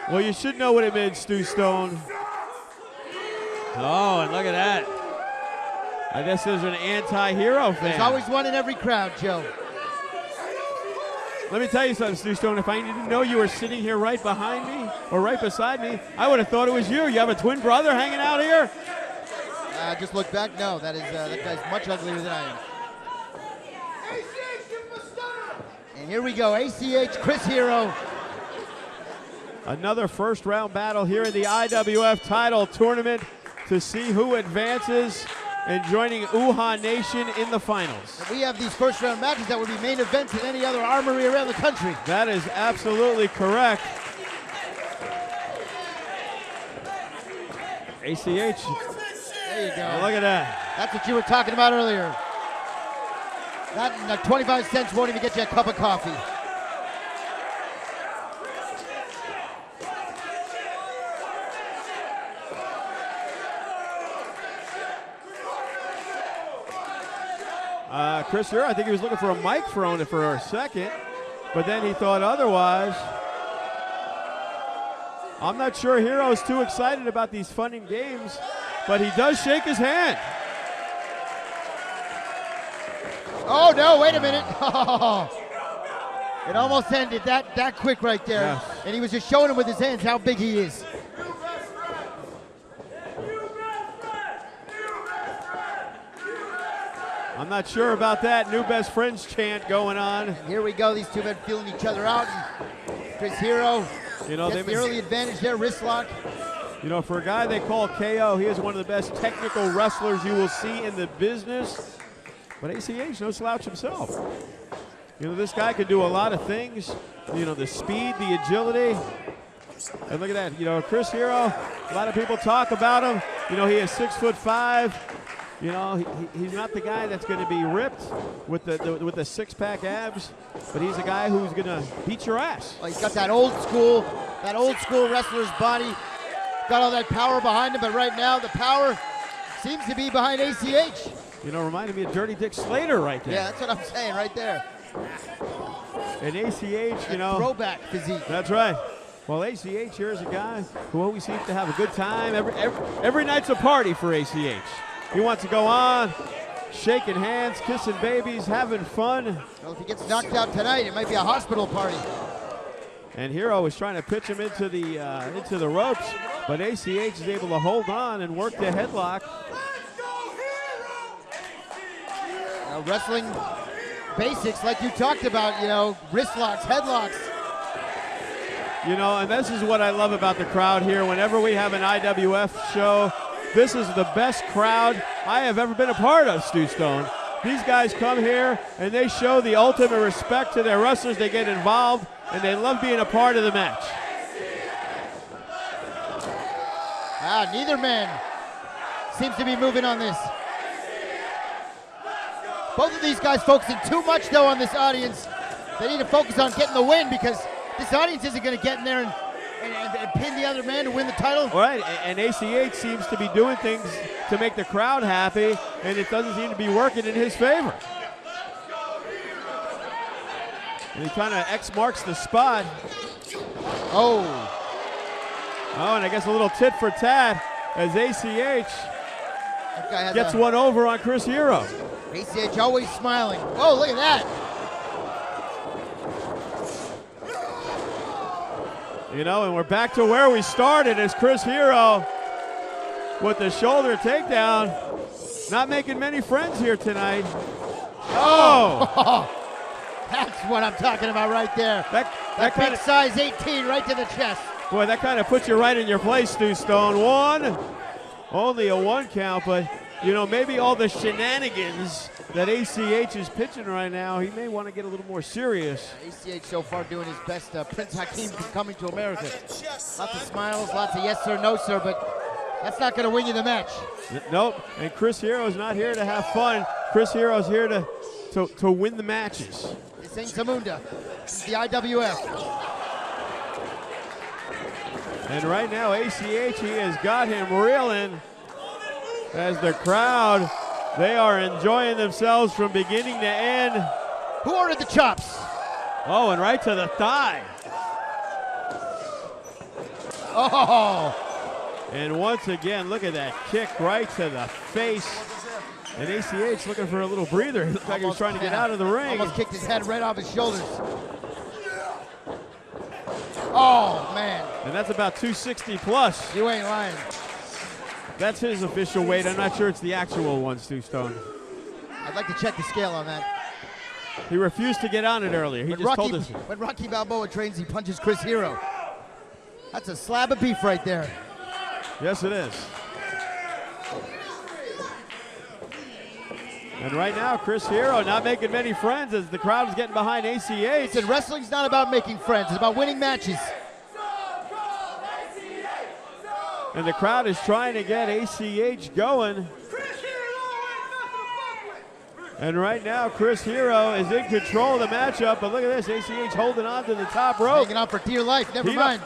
Well, you should know what it means, Stu Stone. Oh, and look at that. I guess there's an anti-hero fan. There's always one in every crowd, Joe. Let me tell you something, Stu Stone. If I didn't know you were sitting here right behind me or right beside me, I would have thought it was you. You have a twin brother hanging out here? Just look back. No, that guy's much uglier than I am. And here we go, ACH, Chris Hero. Another first-round battle here in the IWF title tournament to see who advances and joining Uha Nation in the finals. We have these first-round matches that would be main events in any other armory around the country. That is absolutely correct. ACH. There you go. Oh, look at that. That's what you were talking about earlier. That and 25 cents won't even get you a cup of coffee. Chris Hero, I think he was looking for a mic for a second, but then he thought otherwise. I'm not sure Hero's too excited about these fun and games, but he does shake his hand. Oh, no, wait a minute. It almost ended that quick right there. Yes. And he was just showing him with his hands how big he is. I'm not sure about that new best friends chant going on. And here we go, these two men feeling each other out. And Chris Hero gets the early advantage there, wrist lock. You know, for a guy they call KO, he is one of the best technical wrestlers you will see in the business. But ACH, no slouch himself. You know, this guy can do a lot of things. You know, the speed, the agility. And look at that. You know, Chris Hero, a lot of people talk about him. You know, he is 6'5". You know, he's not the guy that's going to be ripped with the six-pack abs, but he's a guy who's going to beat your ass. Well, he's got that old school wrestler's body. Got all that power behind him, but right now the power seems to be behind ACH. You know, reminded me of Dirty Dick Slater right there. Yeah, that's what I'm saying right there. And ACH, you know. Throwback physique. That's right. Well, ACH here is a guy who always seems to have a good time. Every night's a party for ACH. He wants to go on, shaking hands, kissing babies, having fun. Well, if he gets knocked out tonight, it might be a hospital party. And Hero is trying to pitch him into the ropes, but ACH is able to hold on and work the headlock. Wrestling basics, like you talked about, you know, wrist locks, headlocks. You know, and this is what I love about the crowd here. Whenever we have an IWF show, this is the best crowd I have ever been a part of, Stu Stone. These guys come here and they show the ultimate respect to their wrestlers. They get involved and they love being a part of the match. Neither man seems to be moving on this. Both of these guys focusing too much, though, on this audience. They need to focus on getting the win because this audience isn't going to get in there and pin the other man to win the title. All right, and ACH seems to be doing things to make the crowd happy, and it doesn't seem to be working in his favor. And he kind of X marks the spot. Oh, and I guess a little tit for tat as ACH gets one over on Chris Hero. ACH always smiling. Oh, look at that. You know, and we're back to where we started as Chris Hero with the shoulder takedown. Not making many friends here tonight. Oh! That's what I'm talking about right there. That big size 18 right to the chest. Boy, that kind of puts you right in your place, Stu Stone. Only a one count, but, you know, maybe all the shenanigans that ACH is pitching right now, he may want to get a little more serious. ACH so far doing his best. Prince Hakeem coming to America. Lots of smiles, lots of yes sir, no sir, but that's not going to win you the match. Nope, and Chris Hero's not here to have fun. Chris Hero's here to win the matches. This ain't Zamunda. This is the IWF. And right now, ACH, he has got him reeling as the crowd, they are enjoying themselves from beginning to end. Who ordered the chops? Oh, and right to the thigh. Oh! And once again, look at that kick right to the face. And ACH looking for a little breather. He looked like he was trying to get out of the ring. Almost kicked his head right off his shoulders. Oh, man. And that's about 260 plus. You ain't lying. That's his official weight. I'm not sure it's the actual one, Stu Stone. I'd like to check the scale on that. He refused to get on it earlier. He just told us. When Rocky Balboa trains, he punches Chris Hero. That's a slab of beef right there. Yes, it is. And right now, Chris Hero not making many friends as the crowd is getting behind ACH. Listen, wrestling's not about making friends. It's about winning matches. And the crowd is trying to get ACH going. And right now, Chris Hero is in control of the matchup. But look at this, ACH holding on to the top rope. Hanging on for dear life. Never mind.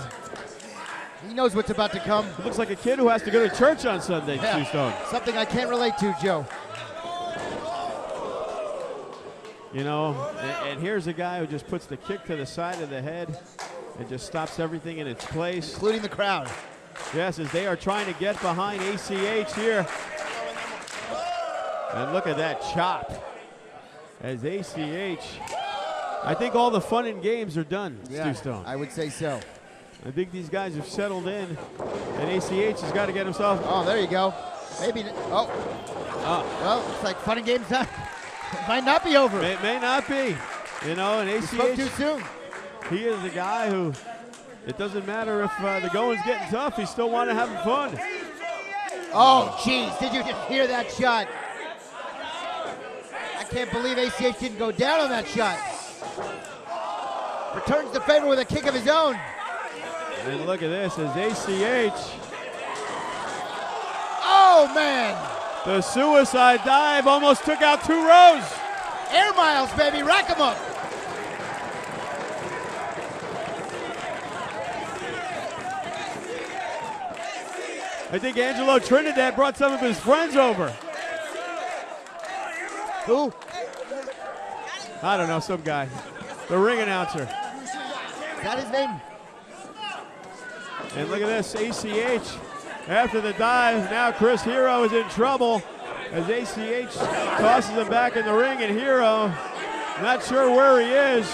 He knows what's about to come. It looks like a kid who has to go to church on Sunday, Stu Stone. Something I can't relate to, Joe. You know, and here's a guy who just puts the kick to the side of the head and just stops everything in its place. Including the crowd. Yes, as they are trying to get behind ACH here. And look at that chop. As ACH, I think all the fun and games are done, Stu Stone. I would say so. I think these guys have settled in, and ACH has got to get himself. Oh, there you go. Maybe. Oh. Well, it's like fun and games time. It might not be over. It may not be. You know, and ACH. Spoke too soon. He is a guy who, it doesn't matter if the going's getting tough, he still want to have fun. Oh, jeez. Did you just hear that shot? I can't believe ACH didn't go down on that shot. Returns the favor with a kick of his own. And look at this as ACH. Oh, man. The suicide dive almost took out 2 rows. Air miles, baby. Rack 'em up. I think Angelo Trinidad brought some of his friends over. Who? I don't know, some guy. The ring announcer. Is that his name? And look at this, ACH. After the dive, now Chris Hero is in trouble as ACH tosses him back in the ring, and Hero not sure where he is.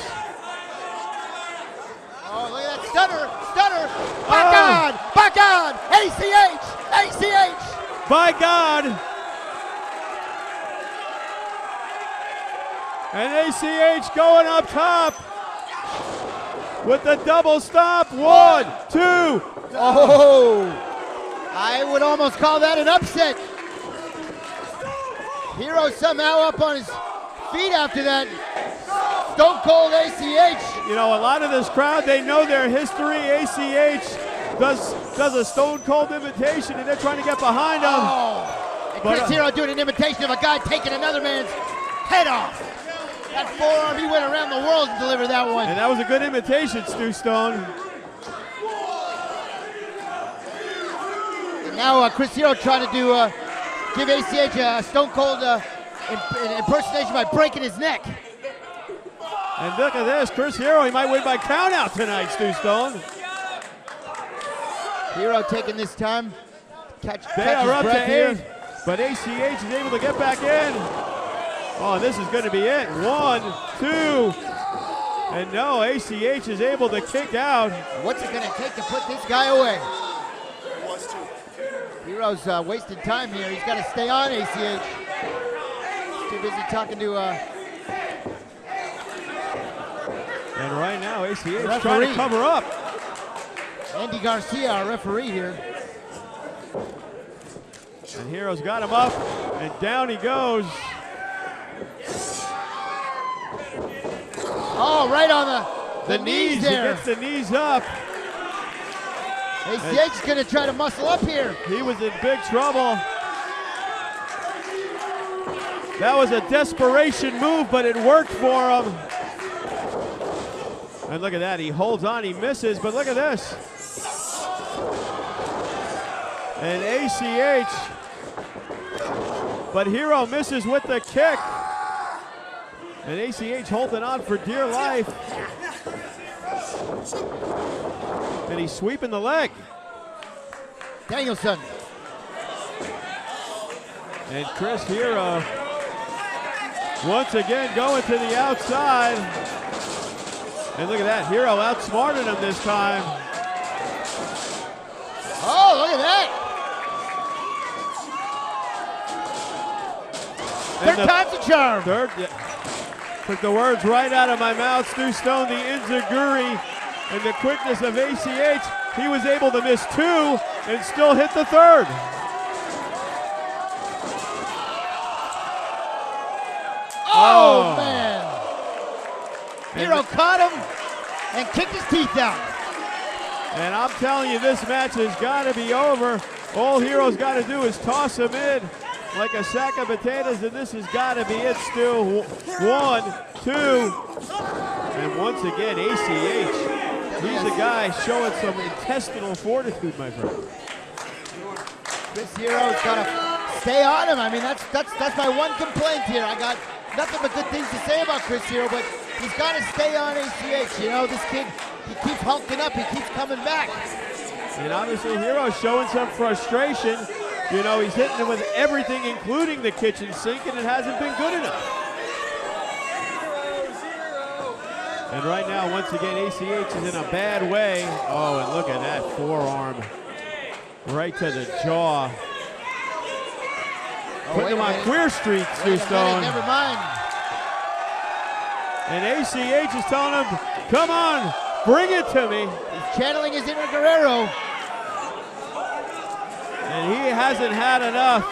Oh, look at that stunner, stunner. By God, by God, ACH, ACH. By God. And ACH going up top with the double stop. 1, 2. Oh. I would almost call that an upset. Hero somehow up on his feet after that. Stone Cold ACH. You know, a lot of this crowd, they know their history. ACH does a Stone Cold imitation, and they're trying to get behind him. Oh. And Chris Hero doing an imitation of a guy taking another man's head off. That forearm, he went around the world and delivered that one. And that was a good imitation, Stu Stone. Now Chris Hero trying to give ACH a Stone Cold impersonation by breaking his neck. And look at this, Chris Hero, he might win by countout tonight, Stu Stone. Hero taking this time. Catch they are up to 8, here. but ACH is able to get back in. Oh, this is going to be it. 1, 2, and no, ACH is able to kick out. What's it going to take to put this guy away? Hero's wasting time here. He's got to stay on ACH. Too busy talking to. And right now, ACH trying to cover up. Andy Garcia, our referee here. And Hero's got him up, and down he goes. Oh, right on the knees there. He gets the knees up. ACH is going to try to muscle up here. He was in big trouble. That was a desperation move, but it worked for him. And look at that, he holds on, he misses, but look at this. And ACH, but Hero misses with the kick. And ACH holding on for dear life. And he's sweeping the leg. Danielson. And Chris Hero once again going to the outside. And look at that, Hero outsmarted him this time. Oh, look at that. Third time's a charm. Third, yeah. Took the words right out of my mouth. Stu Stone, the enziguri, and the quickness of ACH. He was able to miss 2 and still hit the third. Oh, man. Hero caught him and kicked his teeth out. And I'm telling you, this match has got to be over. All Hero's got to do is toss him in like a sack of potatoes, and this has got to be it, Stu. 1, 2, and once again, ACH. He's a guy showing some intestinal fortitude, my friend. Chris Hero's got to stay on him. I mean, that's my one complaint here. I got nothing but good things to say about Chris Hero, but he's got to stay on ACH. You know, this kid, he keeps hulking up. He keeps coming back. And obviously, Hero's showing some frustration. You know, he's hitting him with everything, including the kitchen sink, and it hasn't been good enough. And right now, once again, ACH is in a bad way. Oh, and look at that forearm. Right to the jaw. Putting him on Queer Street, Stu Stone. Never mind. And ACH is telling him, come on, bring it to me. He's channeling his inner Guerrero. And he hasn't had enough.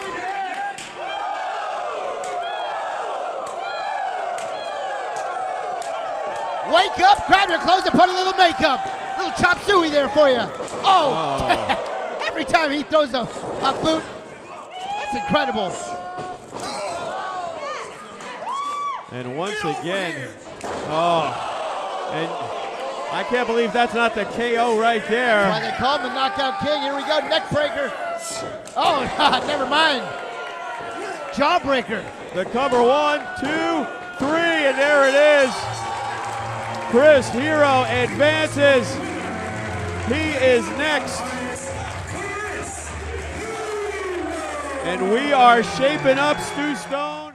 Wake up, grab your clothes and put a little makeup. Little chop suey there for you. Oh. Every time he throws a boot, that's incredible. And once again, and I can't believe that's not the KO right there. That's why they call him the Knockout King. Here we go, neck breaker. Oh, never mind. Jawbreaker. The cover, 1, 2, 3, and there it is. Chris Hero advances. He is next. And we are shaping up Stu Stone.